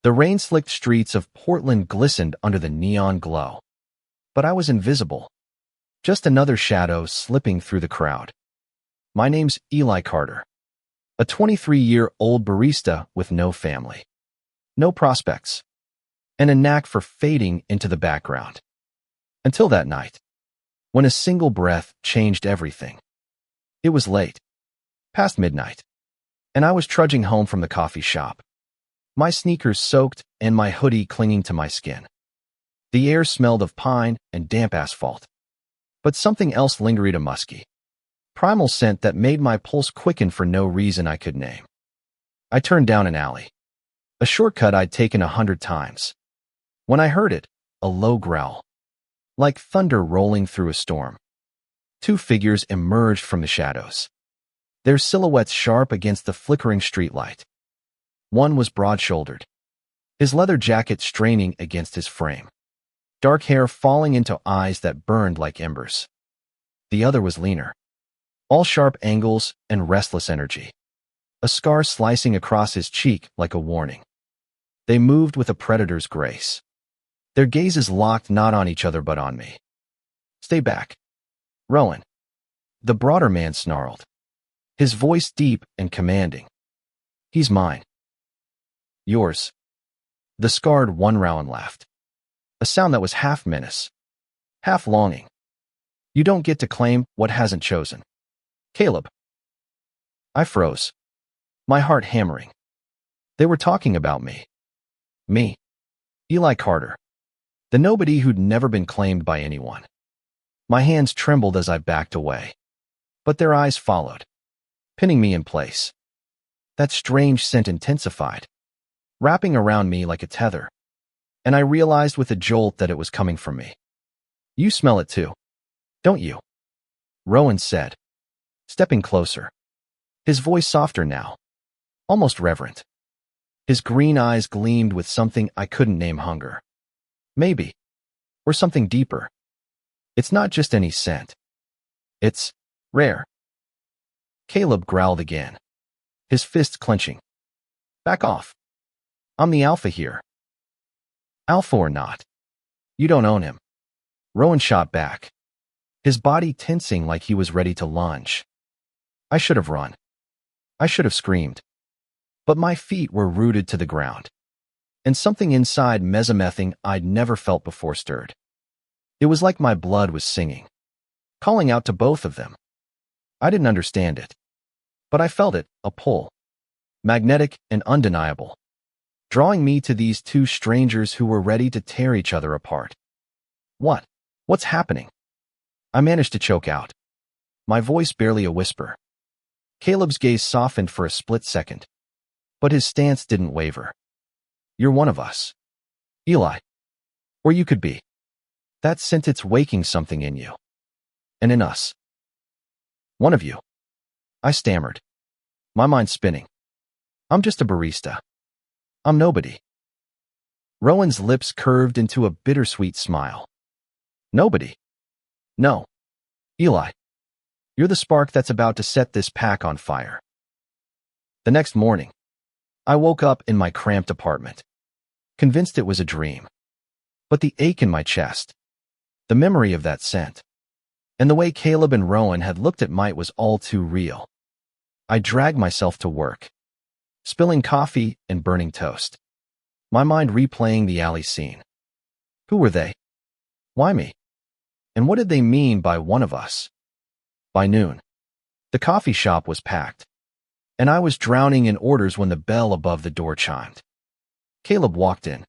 The rain-slicked streets of Portland glistened under the neon glow. But I was invisible. Just another shadow slipping through the crowd. My name's Eli Carter. A 23-year-old barista with no family. No prospects. And a knack for fading into the background. Until that night, when a single breath changed everything. It was late. Past midnight. And I was trudging home from the coffee shop. My sneakers soaked and my hoodie clinging to my skin. The air smelled of pine and damp asphalt. But something else lingered, a musky, primal scent that made my pulse quicken for no reason I could name. I turned down an alley. A shortcut I'd taken 100 times. When I heard it, a low growl. Like thunder rolling through a storm. Two figures emerged from the shadows. Their silhouettes sharp against the flickering streetlight. One was broad-shouldered, his leather jacket straining against his frame. Dark hair falling into eyes that burned like embers. The other was leaner. All sharp angles and restless energy. A scar slicing across his cheek like a warning. They moved with a predator's grace. Their gazes locked not on each other but on me. "Stay back, Rowan," the broader man snarled, his voice deep and commanding. "He's mine." "Yours." The scarred one Rowan laughed. A sound that was half menace, half longing. "You don't get to claim what hasn't chosen, Caleb." I froze, my heart hammering. They were talking about me. Me, Eli Carter, the nobody who'd never been claimed by anyone. My hands trembled as I backed away, but their eyes followed, pinning me in place. That strange scent intensified, wrapping around me like a tether, and I realized with a jolt that it was coming from me. "You smell it too, don't you?" Rowan said, stepping closer. His voice softer now, almost reverent. His green eyes gleamed with something I couldn't name: hunger. Maybe. Or something deeper. "It's not just any scent. It's rare." Caleb growled again, his fists clenching. "Back off. I'm the alpha here." "Alpha or not, you don't own him," Rowan shot back, his body tensing like he was ready to lunge. I should have run. I should have screamed. But my feet were rooted to the ground, and something inside mesomething I'd never felt before stirred. It was like my blood was singing, calling out to both of them. I didn't understand it, but I felt it, a pull, magnetic and undeniable, drawing me to these two strangers who were ready to tear each other apart. What's happening?" I managed to choke out, my voice barely a whisper. Caleb's gaze softened for a split second, but his stance didn't waver. "You're one of us, Eli. Or you could be. That sentence waking something in you. And in us." "One of you," I stammered, my mind spinning. "I'm just a barista. I'm nobody." Rowan's lips curved into a bittersweet smile. "Nobody? No, Eli. You're the spark that's about to set this pack on fire." The next morning, I woke up in my cramped apartment, convinced it was a dream. But the ache in my chest, the memory of that scent, and the way Caleb and Rowan had looked at me was all too real. I dragged myself to work, spilling coffee and burning toast, my mind replaying the alley scene. Who were they? Why me? And what did they mean by one of us? By noon, the coffee shop was packed, and I was drowning in orders when the bell above the door chimed. Caleb walked in,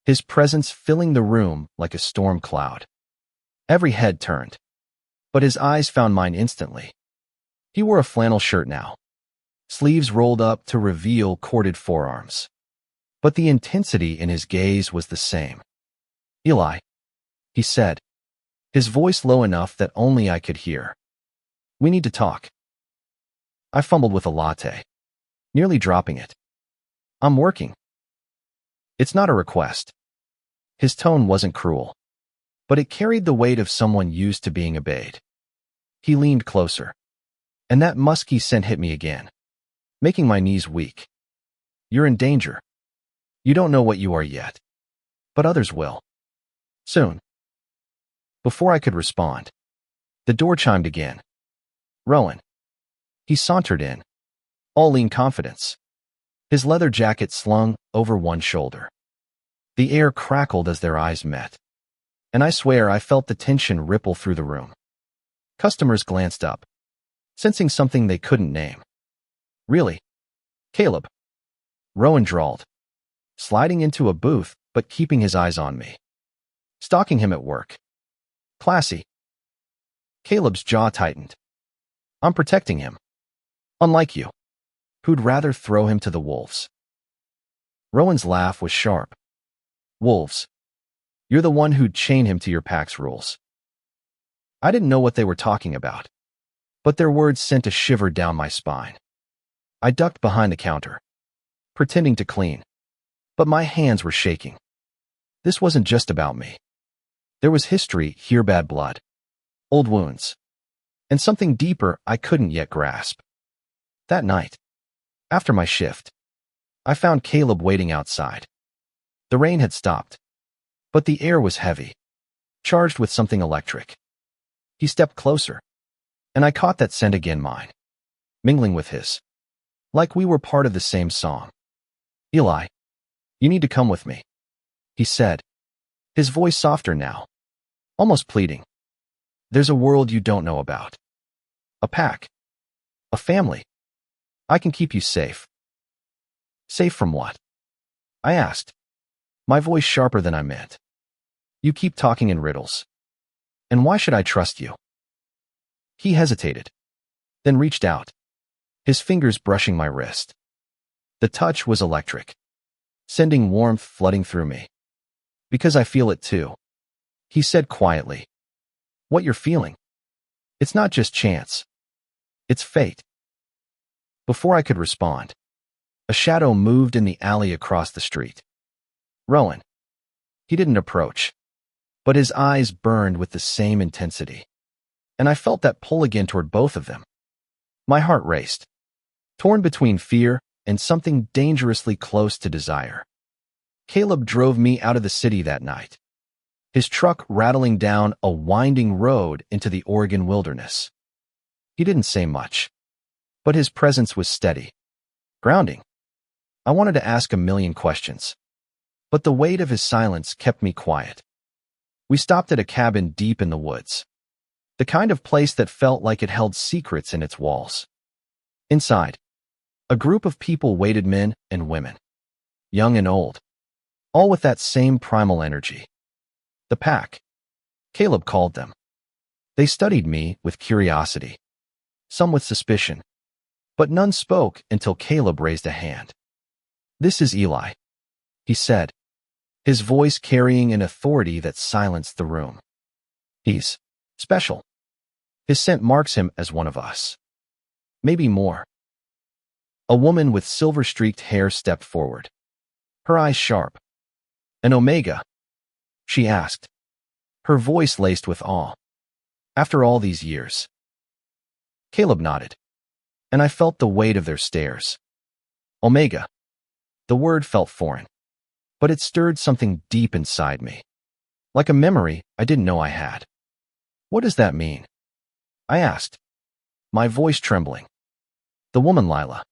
his presence filling the room like a storm cloud. Every head turned, but his eyes found mine instantly. He wore a flannel shirt now, sleeves rolled up to reveal corded forearms. But the intensity in his gaze was the same. "Eli," he said, his voice low enough that only I could hear. "We need to talk." I fumbled with a latte, nearly dropping it. "I'm working." "It's not a request." His tone wasn't cruel, but it carried the weight of someone used to being obeyed. He leaned closer, and that musky scent hit me again, making my knees weak. "You're in danger." You don't know what you are yet, but others will. Soon. Before I could respond, the door chimed again. Rowan. He sauntered in, all lean confidence, his leather jacket slung over one shoulder. The air crackled as their eyes met, and I swear I felt the tension ripple through the room. Customers glanced up, sensing something they couldn't name. Really? Caleb? Rowan drawled, sliding into a booth but keeping his eyes on me. Stalking him at work. Classy. Caleb's jaw tightened. I'm protecting him. Unlike you, who'd rather throw him to the wolves. Rowan's laugh was sharp. Wolves. You're the one who'd chain him to your pack's rules. I didn't know what they were talking about, but their words sent a shiver down my spine. I ducked behind the counter, pretending to clean, but my hands were shaking. This wasn't just about me. There was history here, bad blood, old wounds, and something deeper I couldn't yet grasp. That night, after my shift, I found Caleb waiting outside. The rain had stopped, but the air was heavy, charged with something electric. He stepped closer, and I caught that scent again, mine, mingling with his, like we were part of the same song. Eli, you need to come with me, he said, his voice softer now, almost pleading. There's a world you don't know about. A pack. A family. I can keep you safe. Safe from what? I asked, my voice sharper than I meant. You keep talking in riddles. And why should I trust you? He hesitated, then reached out, his fingers brushing my wrist. The touch was electric, sending warmth flooding through me. Because I feel it too, he said quietly. What you're feeling. It's not just chance. It's fate. Before I could respond, a shadow moved in the alley across the street. Rowan. He didn't approach, but his eyes burned with the same intensity, and I felt that pull again toward both of them. My heart raced, torn between fear and something dangerously close to desire. Caleb drove me out of the city that night, his truck rattling down a winding road into the Oregon wilderness. He didn't say much, but his presence was steady, grounding. I wanted to ask a million questions, but the weight of his silence kept me quiet. We stopped at a cabin deep in the woods, the kind of place that felt like it held secrets in its walls. Inside, a group of people waited, men and women, young and old, all with that same primal energy. The pack, Caleb called them. They studied me with curiosity, some with suspicion, but none spoke until Caleb raised a hand. This is Eli, he said, his voice carrying an authority that silenced the room. He's special. His scent marks him as one of us. Maybe more. A woman with silver-streaked hair stepped forward, her eyes sharp. An Omega? She asked, her voice laced with awe. After all these years. Caleb nodded, and I felt the weight of their stares. Omega. The word felt foreign, but it stirred something deep inside me, like a memory I didn't know I had. What does that mean? I asked, my voice trembling. The woman, Lila.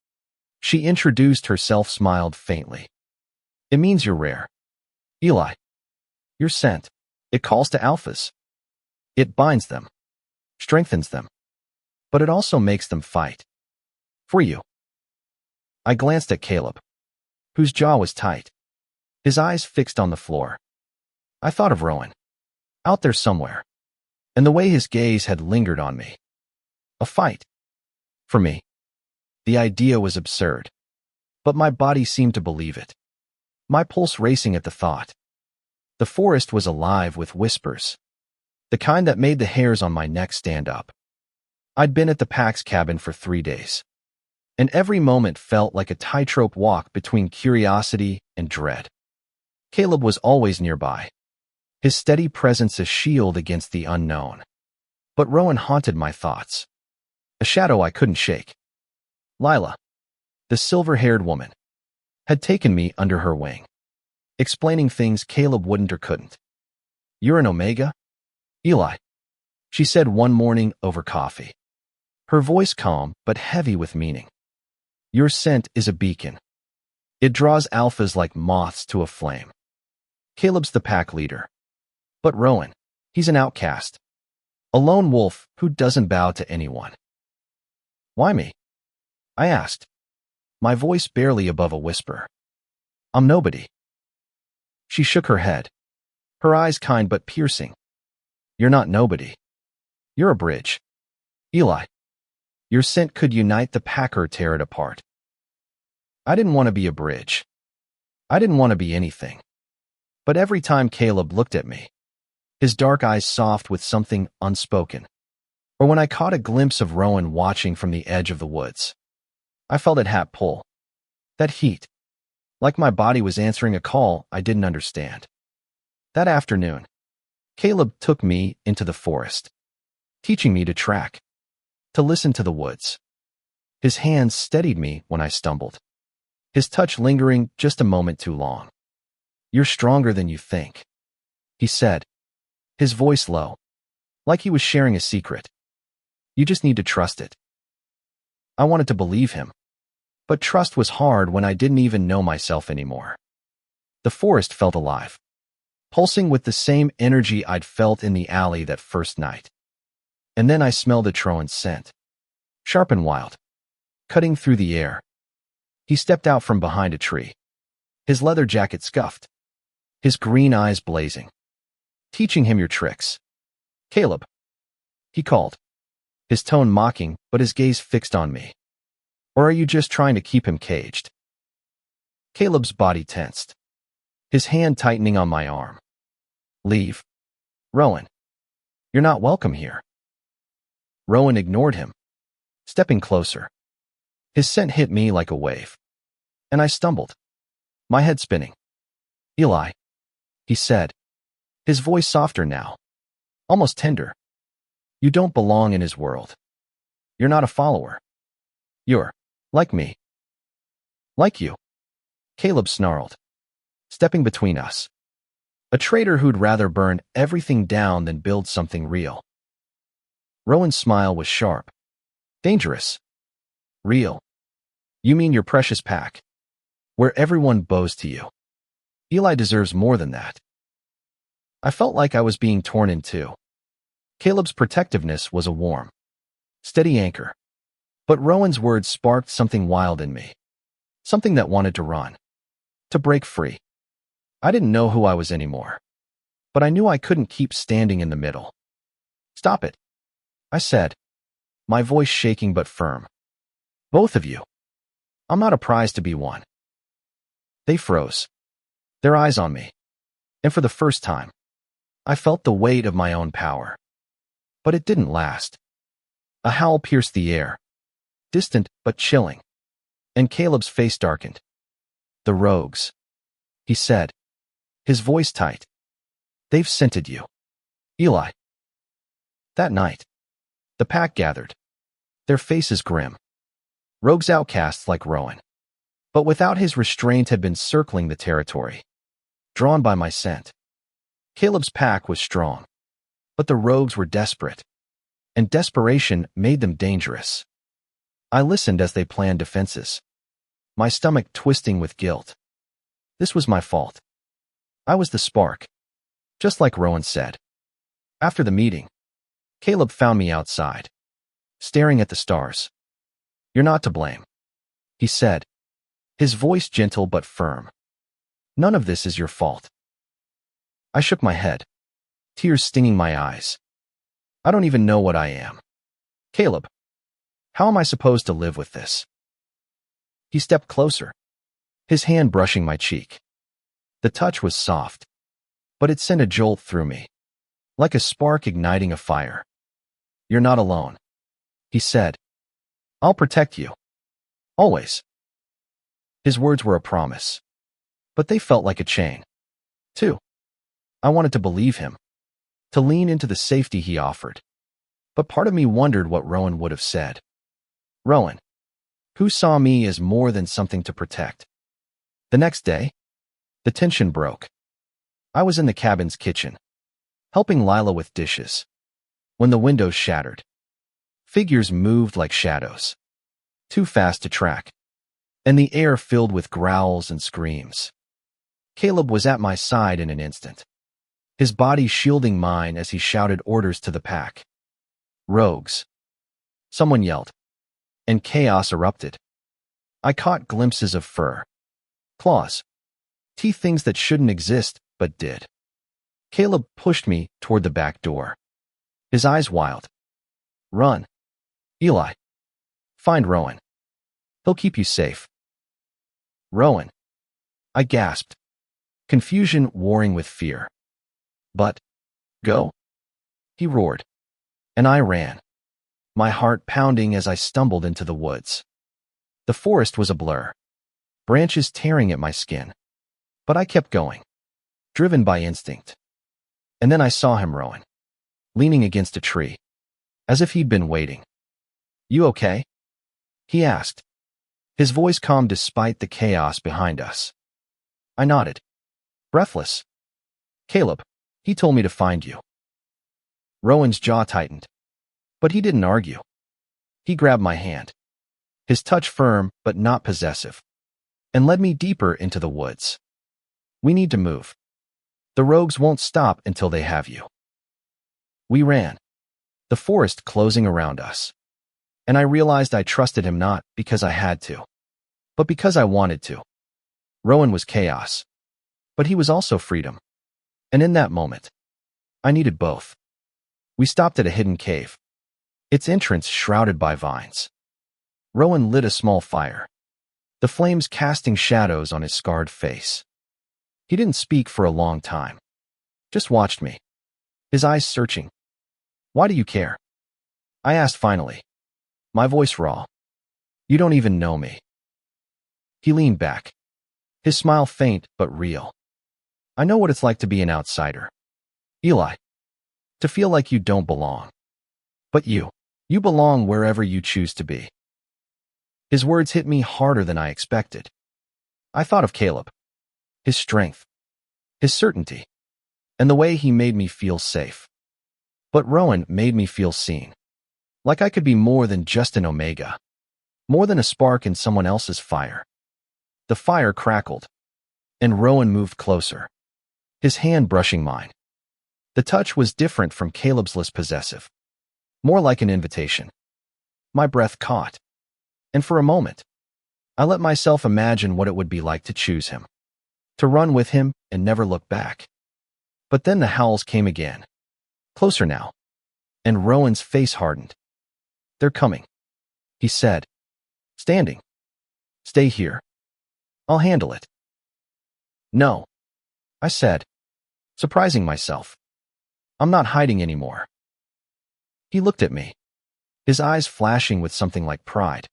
She introduced herself, smiled faintly. It means you're rare. Eli. You're sent. It calls to alphas. It binds them, strengthens them, but it also makes them fight. For you. I glanced at Caleb, whose jaw was tight, his eyes fixed on the floor. I thought of Rowan, out there somewhere, and the way his gaze had lingered on me. A fight. For me. The idea was absurd, but my body seemed to believe it, my pulse racing at the thought. The forest was alive with whispers, the kind that made the hairs on my neck stand up. I'd been at the pack's cabin for 3 days, and every moment felt like a tightrope walk between curiosity and dread. Caleb was always nearby, his steady presence a shield against the unknown. But Rowan haunted my thoughts, a shadow I couldn't shake. Lila, the silver-haired woman, had taken me under her wing. explaining things Caleb wouldn't or couldn't. "You're an Omega, Eli," she said one morning over coffee. Her voice calm but heavy with meaning. "Your scent is a beacon. It draws alphas like moths to a flame. Caleb's the pack leader. But Rowan, he's an outcast. A lone wolf who doesn't bow to anyone." "Why me?" I asked, my voice barely above a whisper. "I'm nobody." She shook her head, her eyes kind but piercing. "You're not nobody. You're a bridge. Eli, your scent could unite the pack or tear it apart." I didn't want to be a bridge. I didn't want to be anything. But every time Caleb looked at me, his dark eyes soft with something unspoken, or when I caught a glimpse of Rowan watching from the edge of the woods, I felt it hat pull. That heat, like my body was answering a call I didn't understand. That afternoon, Caleb took me into the forest, teaching me to track, to listen to the woods. His hands steadied me when I stumbled, his touch lingering just a moment too long. "You're stronger than you think," he said, his voice low, like he was sharing a secret. "You just need to trust it." I wanted to believe him, but trust was hard when I didn't even know myself anymore. The forest felt alive, pulsing with the same energy I'd felt in the alley that first night. And then I smelled Atroan's scent, sharp and wild, cutting through the air. He stepped out from behind a tree, his leather jacket scuffed, his green eyes blazing. "Teaching him your tricks. Caleb," he called, his tone mocking but his gaze fixed on me. "Or are you just trying to keep him caged?" Caleb's body tensed, his hand tightening on my arm. "Leave. Rowan. You're not welcome here." Rowan ignored him, stepping closer. His scent hit me like a wave, and I stumbled, my head spinning. "Eli," he said, his voice softer now, almost tender. "You don't belong in his world. You're not a follower. You're like me." "Like you," Caleb snarled, stepping between us. A traitor who'd rather burn everything down than build something real. Rowan's smile was sharp. "Dangerous. Real. You mean your precious pack, where everyone bows to you. Eli deserves more than that." I felt like I was being torn in two. Caleb's protectiveness was a warm, steady anchor, but Rowan's words sparked something wild in me, something that wanted to run, to break free. I didn't know who I was anymore, but I knew I couldn't keep standing in the middle. "Stop it," I said, my voice shaking but firm. "Both of you. I'm not a prize to be won." They froze, their eyes on me, and for the first time, I felt the weight of my own power. But it didn't last. A howl pierced the air, distant but chilling, and Caleb's face darkened. "The rogues," he said, his voice tight. "They've scented you, Eli." That night, the pack gathered, their faces grim. Rogues outcasts like Rowan, but without his restraint had been circling the territory, drawn by my scent. Caleb's pack was strong, but the rogues were desperate, and desperation made them dangerous. I listened as they planned defenses, my stomach twisting with guilt. This was my fault. I was the spark, just like Rowan said. After the meeting, Caleb found me outside, staring at the stars. "You're not to blame," he said, his voice gentle but firm. "None of this is your fault." I shook my head, tears stinging my eyes. "I don't even know what I am. Caleb, how am I supposed to live with this?" He stepped closer, his hand brushing my cheek. The touch was soft, but it sent a jolt through me, like a spark igniting a fire. "You're not alone," he said. "I'll protect you. Always." His words were a promise, but they felt like a chain, too. I wanted to believe him, to lean into the safety he offered. But part of me wondered what Rowan would have said. Rowan, who saw me as more than something to protect. The next day, The tension broke. I was in the cabin's kitchen, helping Lila with dishes, when the windows shattered. Figures moved like shadows, too fast to track, and the air filled with growls and screams. Caleb was at my side in an instant, his body shielding mine as he shouted orders to the pack. Rogues. Someone yelled, and chaos erupted. I caught glimpses of fur, claws, teeth, things that shouldn't exist but did. Caleb pushed me toward the back door, his eyes wild. Run, Eli. Find Rowan. He'll keep you safe. Rowan. I gasped, confusion warring with fear. But, go, he roared, and I ran, my heart pounding as I stumbled into the woods. The forest was a blur, branches tearing at my skin, but I kept going, driven by instinct. And then I saw him, Rowan, leaning against a tree, as if he'd been waiting. You okay? He asked, his voice calm despite the chaos behind us. I nodded, breathless. Caleb, he told me to find you. Rowan's jaw tightened, but he didn't argue. He grabbed my hand, his touch firm but not possessive, and led me deeper into the woods. We need to move. The rogues won't stop until they have you. We ran, the forest closing around us, and I realized I trusted him not because I had to, but because I wanted to. Rowan was chaos, but he was also freedom, and in that moment, I needed both. We stopped at a hidden cave, its entrance shrouded by vines. Rowan lit a small fire, the flames casting shadows on his scarred face. He didn't speak for a long time, just watched me, his eyes searching. Why do you care? I asked finally, my voice raw. You don't even know me. He leaned back, his smile faint but real. I know what it's like to be an outsider, Eli, to feel like you don't belong. But you belong wherever you choose to be. His words hit me harder than I expected. I thought of Caleb, his strength, his certainty, and the way he made me feel safe. But Rowan made me feel seen, like I could be more than just an Omega, more than a spark in someone else's fire. The fire crackled, and Rowan moved closer, his hand brushing mine. The touch was different from Caleb's, less possessive, more like an invitation. My breath caught, and for a moment, I let myself imagine what it would be like to choose him, to run with him and never look back. But then the howls came again, closer now, and Rowan's face hardened. They're coming, he said, standing. Stay here. I'll handle it. No, I said, surprising myself. I'm not hiding anymore. He looked at me, his eyes flashing with something like pride.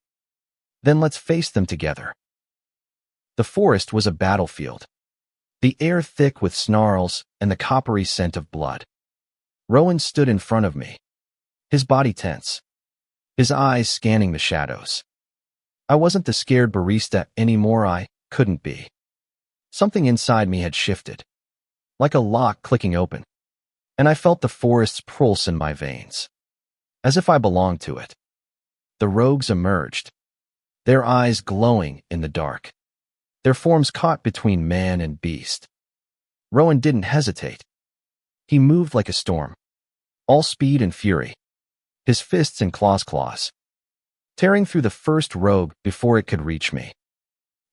Then let's face them together. The forest was a battlefield, the air thick with snarls and the coppery scent of blood. Rowan stood in front of me, his body tense, his eyes scanning the shadows. I wasn't the scared barista anymore. I couldn't be. Something inside me had shifted, like a lock clicking open, and I felt the forest's pulse in my veins, as if I belonged to it. The rogues emerged, their eyes glowing in the dark, their forms caught between man and beast. Rowan didn't hesitate. He moved like a storm, all speed and fury, his fists and claws, tearing through the first rogue before it could reach me.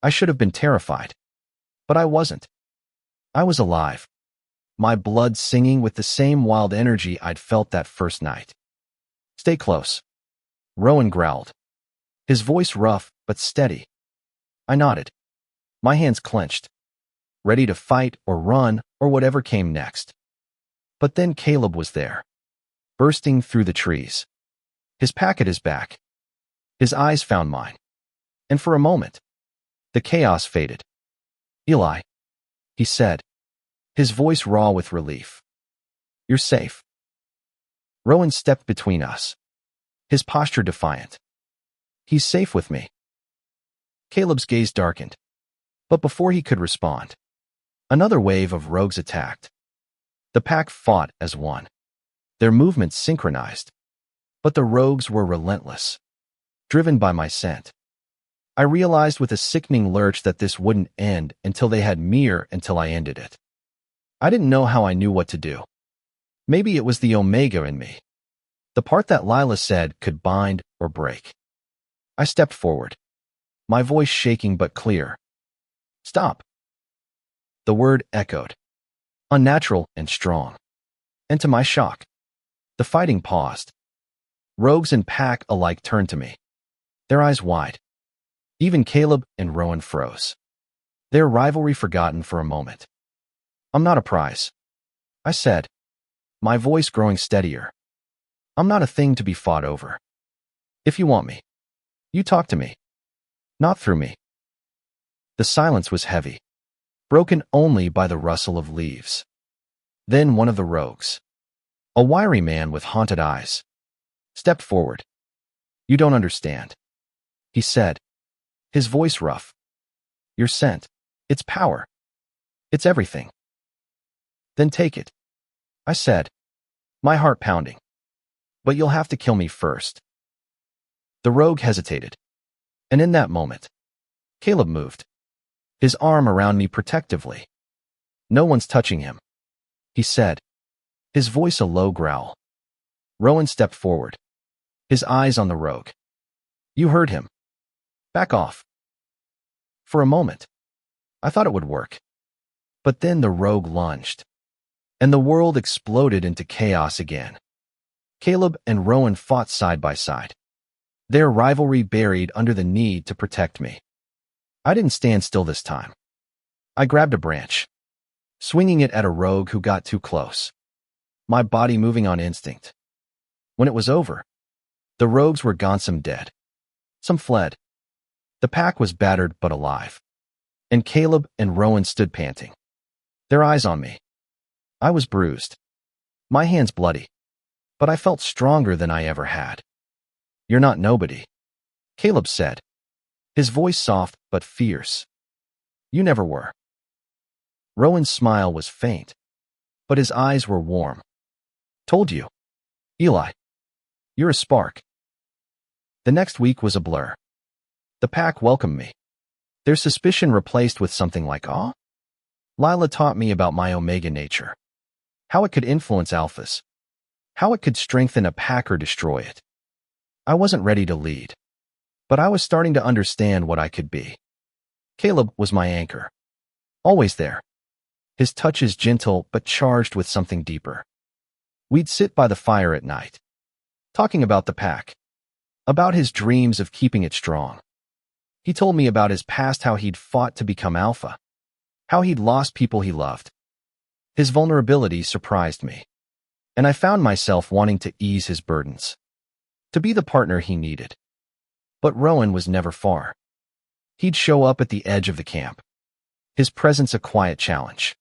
I should have been terrified, but I wasn't. I was alive, my blood singing with the same wild energy I'd felt that first night. Stay close, Rowan growled, his voice rough but steady. I nodded, my hands clenched, ready to fight or run or whatever came next. But then Caleb was there, bursting through the trees, his pack at his back. His eyes found mine, and for a moment, the chaos faded. Eli, he said, his voice raw with relief. You're safe. Rowan stepped between us, his posture defiant. He's safe with me. Caleb's gaze darkened, but before he could respond, Another wave of rogues attacked. The pack fought as one. Their movements synchronized. But the rogues were relentless, driven by my scent. I realized with a sickening lurch that this wouldn't end until they had me until I ended it. I didn't know how I knew what to do. Maybe it was the Omega in me. The part that Lila said could bind or break. I stepped forward, my voice shaking but clear. Stop. The word echoed, unnatural and strong. And to my shock, the fighting paused. Rogues and pack alike turned to me, their eyes wide. Even Caleb and Rowan froze, their rivalry forgotten for a moment. I'm not a prize, I said, my voice growing steadier. I'm not a thing to be fought over. If you want me, you talk to me, not through me. The silence was heavy, broken only by the rustle of leaves. Then one of the rogues, a wiry man with haunted eyes, stepped forward. You don't understand, he said, his voice rough. Your scent, its power, it's everything. Then take it, I said, my heart pounding. But you'll have to kill me first. The rogue hesitated, and in that moment, Caleb moved, his arm around me protectively. No one's touching him, he said, his voice a low growl. Rowan stepped forward, his eyes on the rogue. You heard him. Back off. For a moment, I thought it would work. But then the rogue lunged, and the world exploded into chaos again. Caleb and Rowan fought side by side, their rivalry buried under the need to protect me. I didn't stand still this time. I grabbed a branch, swinging it at a rogue who got too close, my body moving on instinct. When it was over, the rogues were gone, some dead. Some fled. The pack was battered but alive, and Caleb and Rowan stood panting, their eyes on me. I was bruised, my hands bloody, but I felt stronger than I ever had. You're not nobody, Caleb said, his voice soft but fierce. You never were. Rowan's smile was faint, but his eyes were warm. Told you. Eli. You're a spark. The next week was a blur. The pack welcomed me, their suspicion replaced with something like awe. Lila taught me about my Omega nature, how it could influence alphas, how it could strengthen a pack or destroy it. I wasn't ready to lead, but I was starting to understand what I could be. Caleb was my anchor, always there, his touches gentle but charged with something deeper. We'd sit by the fire at night, talking about the pack, about his dreams of keeping it strong. He told me about his past, how he'd fought to become alpha, how he'd lost people he loved. His vulnerability surprised me, and I found myself wanting to ease his burdens, to be the partner he needed. But Rowan was never far. He'd show up at the edge of the camp, his presence a quiet challenge.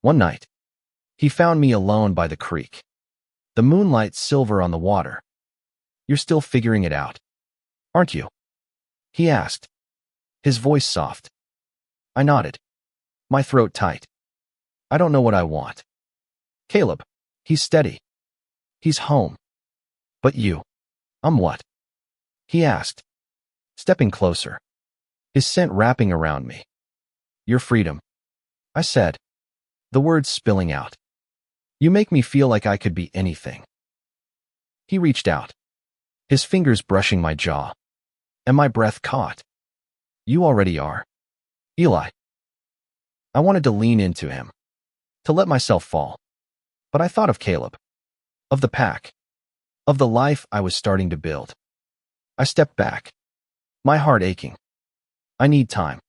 One night, he found me alone by the creek, the moonlight silver on the water. You're still figuring it out, aren't you? He asked, his voice soft. I nodded, my throat tight. I don't know what I want. Caleb, he's steady. He's home. But you, I'm what? He asked, stepping closer, his scent wrapping around me. Your freedom, I said, the words spilling out. You make me feel like I could be anything. He reached out, his fingers brushing my jaw, and my breath caught. You already are, Eli. I wanted to lean into him, to let myself fall, but I thought of Caleb, of the pack, of the life I was starting to build. I stepped back, my heart aching. I need time,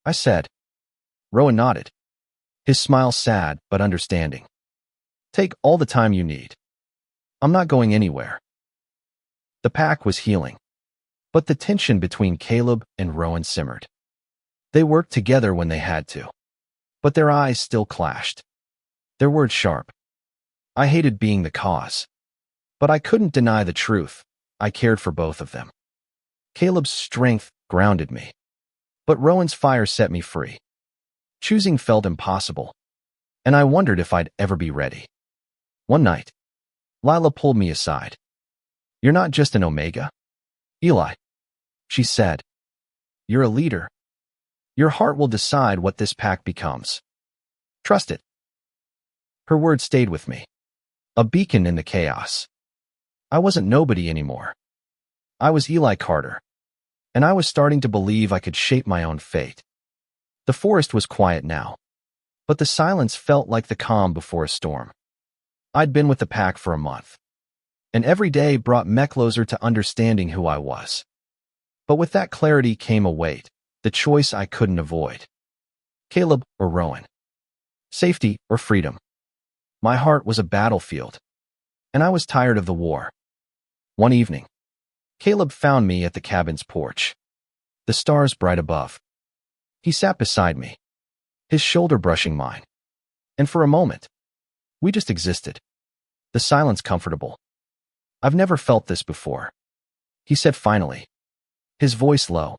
I said. Rowan nodded, his smile sad but understanding. Take all the time you need. I'm not going anywhere. The pack was healing, but the tension between Caleb and Rowan simmered. They worked together when they had to, but their eyes still clashed, their words sharp. I hated being the cause, but I couldn't deny the truth. I cared for both of them. Caleb's strength grounded me, but Rowan's fire set me free. Choosing felt impossible, and I wondered if I'd ever be ready. One night, Lila pulled me aside. "You're not just an Omega, Eli," she said. "You're a leader. Your heart will decide what this pack becomes. Trust it." Her words stayed with me, a beacon in the chaos. I wasn't nobody anymore. I was Eli Carter, and I was starting to believe I could shape my own fate. The forest was quiet now, but the silence felt like the calm before a storm. I'd been with the pack for a month, and every day brought me closer to understanding who I was. But with that clarity came a weight, the choice I couldn't avoid. Caleb or Rowan. Safety or freedom. My heart was a battlefield, and I was tired of the war. One evening, Caleb found me at the cabin's porch, the stars bright above. He sat beside me, his shoulder brushing mine, and for a moment, we just existed, the silence comfortable. "I've never felt this before," he said finally, his voice low.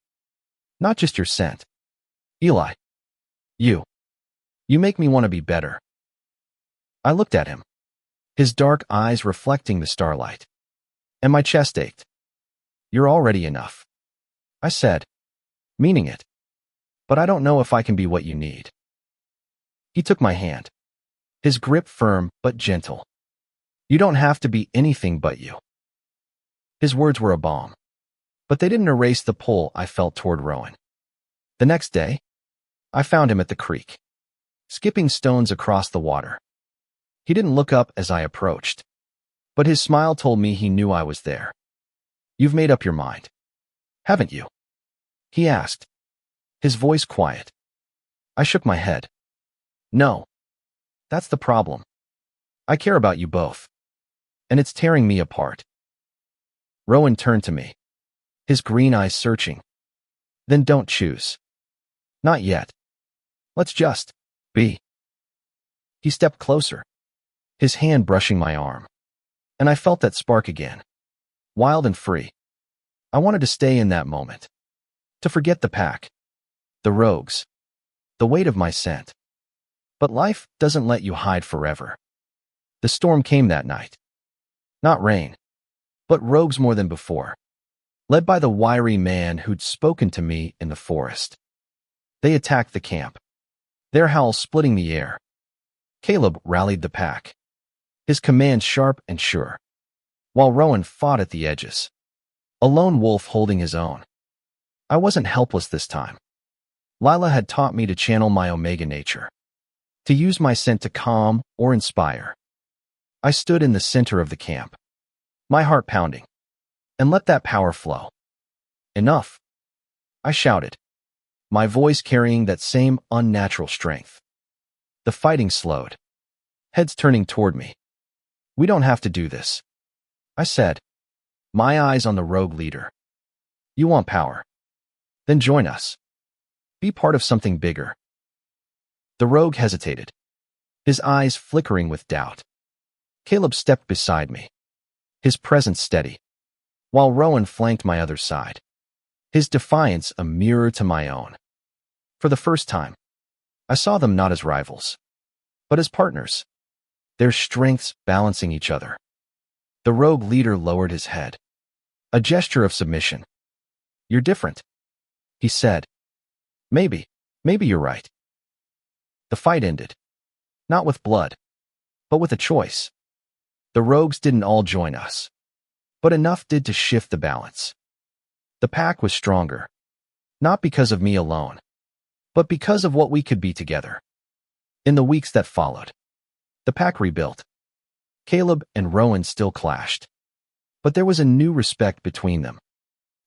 "Not just your scent. Eli, you make me want to be better." I looked at him, his dark eyes reflecting the starlight, and my chest ached. "You're already enough," I said, meaning it. "But I don't know if I can be what you need." He took my hand, his grip firm but gentle. "You don't have to be anything but you." His words were a balm, but they didn't erase the pull I felt toward Rowan. The next day, I found him at the creek, skipping stones across the water. He didn't look up as I approached, but his smile told me he knew I was there. "You've made up your mind, haven't you?" he asked, his voice quiet. I shook my head. "No. That's the problem. I care about you both, and it's tearing me apart." Rowan turned to me, his green eyes searching. "Then don't choose. Not yet. Let's just be." He stepped closer, his hand brushing my arm, and I felt that spark again, wild and free. I wanted to stay in that moment, to forget the pack, the rogues, the weight of my scent. But life doesn't let you hide forever. The storm came that night. Not rain, but rogues more than before, led by the wiry man who'd spoken to me in the forest. They attacked the camp, their howls splitting the air. Caleb rallied the pack, his commands sharp and sure, while Rowan fought at the edges, a lone wolf holding his own. I wasn't helpless this time. Lila had taught me to channel my Omega nature, to use my scent to calm or inspire. I stood in the center of the camp, my heart pounding, and let that power flow. "Enough," I shouted, my voice carrying that same unnatural strength. The fighting slowed, heads turning toward me. "We don't have to do this," I said, my eyes on the rogue leader. "You want power? Then join us. Be part of something bigger." The rogue hesitated, his eyes flickering with doubt. Caleb stepped beside me, his presence steady, while Rowan flanked my other side, his defiance a mirror to my own. For the first time, I saw them not as rivals, but as partners, their strengths balancing each other. The rogue leader lowered his head, a gesture of submission. "You're different," he said. Maybe you're right." The fight ended, not with blood, but with a choice. The rogues didn't all join us, but enough did to shift the balance. The pack was stronger, not because of me alone, but because of what we could be together. In the weeks that followed, the pack rebuilt. Caleb and Rowan still clashed, but there was a new respect between them,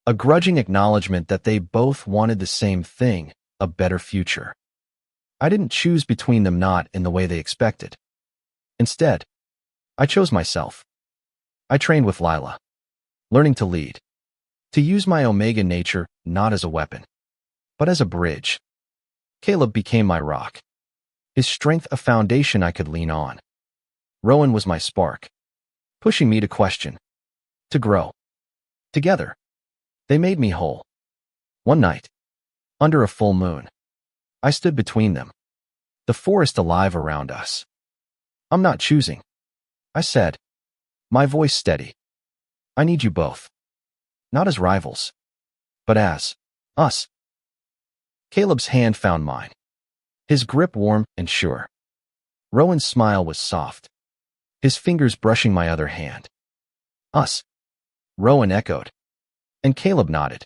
a grudging acknowledgement that they both wanted the same thing, a better future. I didn't choose between them, not in the way they expected. Instead, I chose myself. I trained with Lila, learning to lead, to use my Omega nature not as a weapon, but as a bridge. Caleb became my rock, his strength a foundation I could lean on. Rowan was my spark, pushing me to question, to grow. Together, they made me whole. One night, under a full moon, I stood between them, the forest alive around us. I'm not choosing, I said, my voice steady. I need you both. Not as rivals, but as us. Caleb's hand found mine, his grip warm and sure. Rowan's smile was soft, his fingers brushing my other hand. Us, Rowan echoed, and Caleb nodded.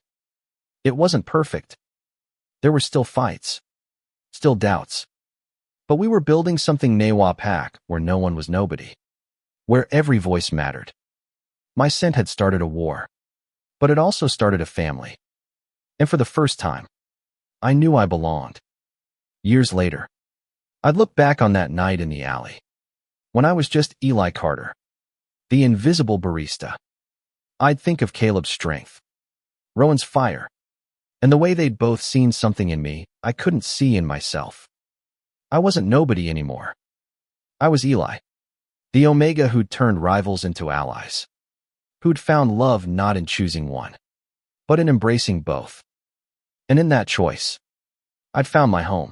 It wasn't perfect. There were still fights, still doubts. But we were building something Nawa Pack where no one was nobody, where every voice mattered. My scent had started a war, but it also started a family. And for the first time, I knew I belonged. Years later, I'd look back on that night in the alley, when I was just Eli Carter, the invisible barista. I'd think of Caleb's strength, Rowan's fire, and the way they'd both seen something in me I couldn't see in myself. I wasn't nobody anymore. I was Eli, the Omega who'd turned rivals into allies, who'd found love not in choosing one, but in embracing both. And in that choice, I'd found my home.